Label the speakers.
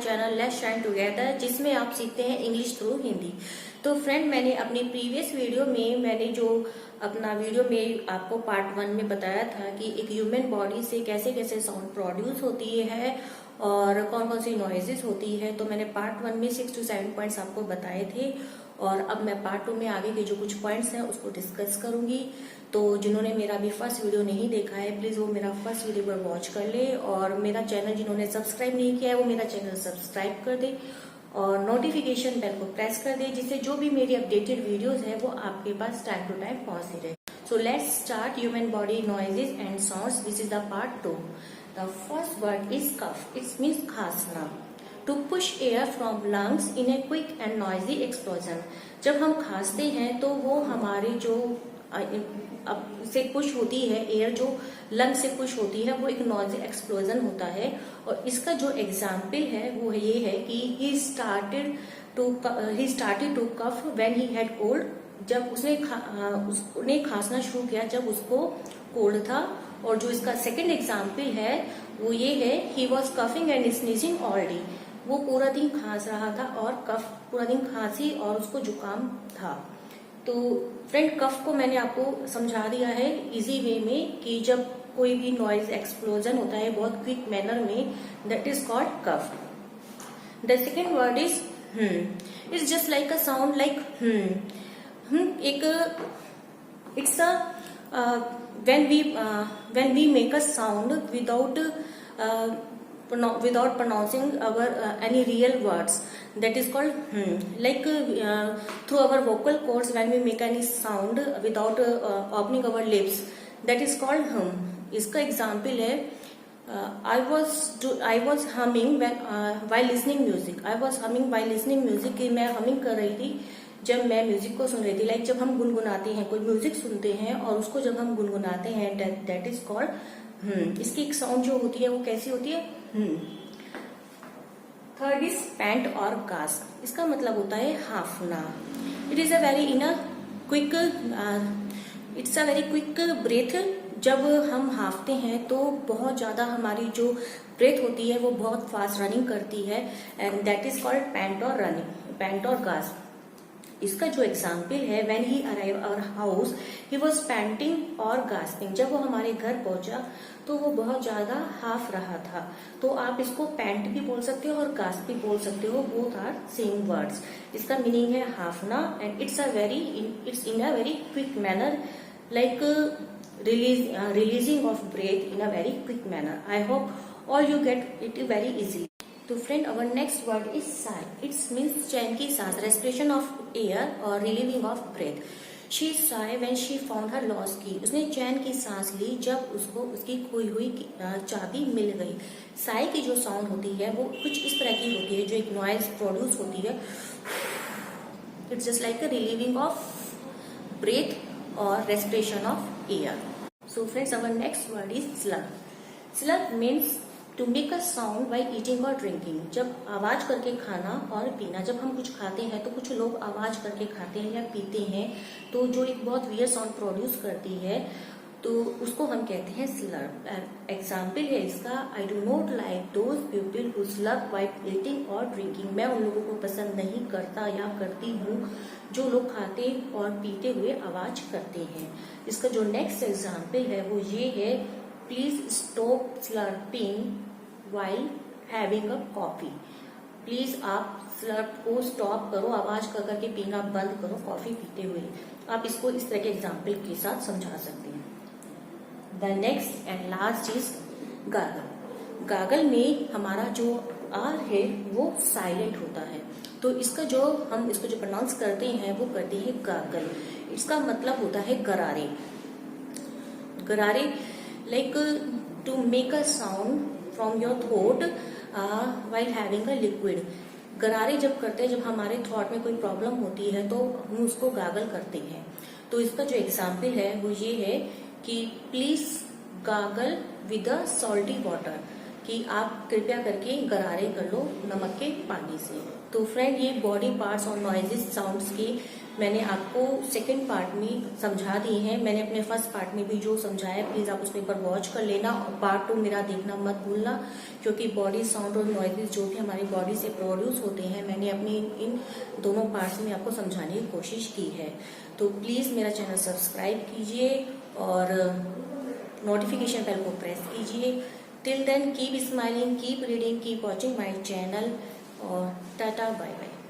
Speaker 1: Channel let's shine together, जिसमें आप सीखते हैं इंग्लिश थ्रू हिंदी। तो फ्रेंड, मैंने अपनी प्रीवियस वीडियो में मैंने जो अपना वीडियो में आपको पार्ट 1 में बताया था कि एक ह्यूमन बॉडी से कैसे कैसे साउंड प्रोड्यूस होती है और कौन कौन सी नॉइजेस होती है। तो मैंने पार्ट 1 में 6 to 7 पॉइंट्स आपको बताए थे और अब मैं पार्ट 2 में आगे के जो कुछ पॉइंट्स हैं उसको डिस्कस करूंगी। तो जिन्होंने मेरा अभी फर्स्ट वीडियो नहीं देखा है, प्लीज वो मेरा फर्स्ट वीडियो पर वॉच कर ले, और मेरा चैनल जिन्होंने सब्सक्राइब नहीं किया है वो मेरा चैनल सब्सक्राइब कर दे और नोटिफिकेशन बेल को प्रेस कर दे, जिससे जो भी मेरी अपडेटेड वीडियोस है वो आपके पास टाइम टू टाइम पहुंचती रहे। So let's start human body noises and sounds. This is the part 2। The first word is cough. It means खांसना। To push air from lungs in a quick and noisy explosion. जब हम खांसते हैं तो वो हमारे जो से पुश होती है, एयर जो लंग से पुश होती है, वो एक नॉइजी एक्सप्लोजन होता है। और इसका जो एग्जाम्पल है वो ये है कि he started to cough when he had cold. जब उसने खांसना शुरू किया जब उसको कोल्ड था। और जो इसका सेकंड एग्जाम्पल है वो ये है, he was coughing and sneezing all day. वो पूरा दिन खांस रहा था और कफ पूरा दिन खांसी और उसको जुकाम था। तो फ्रेंड, कफ को मैंने आपको समझा दिया है इजी वे में कि जब कोई भी नॉइज एक्सप्लोजन होता है बहुत क्विक मैनर में, that is called cough. The second word is it's just like a sound like it's a when we make a sound without pronouncing our any real words, that is called like through our vocal cords, when we make any sound without opening our lips, that is called hum. इसका example है I was humming while listening music. I was humming while listening music कि मैं humming कर रही थी जब मैं music को सुन रही थी। लाइक जब हम गुनगुनाते हैं, कोई म्यूजिक सुनते हैं और उसको जब हम गुनगुनाते हैं, दैट इज कॉल्ड इसकी एक साउंड जो होती है वो कैसी होती है? थर्ड इज पैंट और गास्प। इसका मतलब होता है हाफना। It is a very it's a very quick breath. जब हम हाफते हैं तो बहुत ज्यादा हमारी जो ब्रेथ होती है वो बहुत फास्ट रनिंग करती है, and that is called pant और गास्प। इसका जो एग्जाम्पल है, when he arrive our house he was panting और गास्पिंग। जब वो हमारे घर पहुंचा तो वो बहुत ज्यादा हाफ रहा था। तो आप इसको पैंट भी बोल सकते हो और गास्प भी बोल सकते हो, बोथ आर सेम वर्ड्स। इसका मीनिंग है हाफना, and it's in a very quick manner, like releasing of breath in a very quick manner. I hope all you get it very easily. तो friend, our next word is sigh. It's means चैन की सांस, respiration of air और relieving of breath. She sigh when she found her lost key. उसने चैन की सांस ली जब उसको उसकी खोई हुई चाबी मिल गई। साई की जो साउंड होती है वो कुछ इस तरह की होती है, जो एक नॉइज प्रोड्यूस होती है। It's just like a relieving of breath और respiration of air. So friends, our next word is slurp. Slurp means to make a sound by eating और ड्रिंकिंग। जब आवाज करके खाना और पीना, जब हम कुछ खाते हैं तो कुछ लोग आवाज करके खाते हैं या पीते हैं, तो जो एक बहुत वियर्ड साउंड प्रोड्यूस करती है तो उसको हम कहते हैं स्लग। एग्जाम्पल है इसका, I do not like those people who slug while eating और ड्रिंकिंग। मैं उन लोगों को पसंद नहीं करता या करती हूँ जो लोग खाते और पीते हुए आवाज करते हैं। इसका जो नेक्स्ट एग्जाम्पल है वो ये है, please stop slurping while having a coffee. Please आप स्लर्प को स्टॉप करो, आवाज कर करके पीना बंद करो कॉफी पीते हुए। आप इसको इस तरह के एग्जाम्पल के साथ समझा सकते हैं। The next and last is gargle. Gargle में हमारा जो आर है वो साइलेंट होता है, तो इसको जो प्रोनाउंस करते हैं वो करते हैं गागल। इसका मतलब होता है गरारे। गरारे like to make a sound from your throat while having a liquid. गरारे जब करते हैं, जब हमारे थ्रोट में कोई प्रॉब्लम होती है तो हम उसको गागल करते हैं। तो इसका जो एग्जाम्पल है वो ये है कि please gargle with a salty water, कि आप कृपया करके गरारे कर लो नमक के पानी से। तो फ्रेंड, ये बॉडी पार्ट्स और नॉइजेस साउंड्स के मैंने आपको सेकंड पार्ट में समझा दी है। मैंने अपने फर्स्ट पार्ट में भी जो समझाया, प्लीज आप उसको एक बार वॉच कर लेना और पार्ट 2 मेरा देखना मत भूलना, क्योंकि बॉडी साउंड और नॉइजेस जो भी हमारी बॉडी से प्रोड्यूस होते हैं, मैंने अपनी इन दोनों पार्ट्स में आपको समझाने की कोशिश की है। तो प्लीज मेरा चैनल सब्सक्राइब कीजिए और नोटिफिकेशन बेल को प्रेस कीजिए। Till then keep smiling, keep reading, keep watching my channel और टाटा बाय बाय।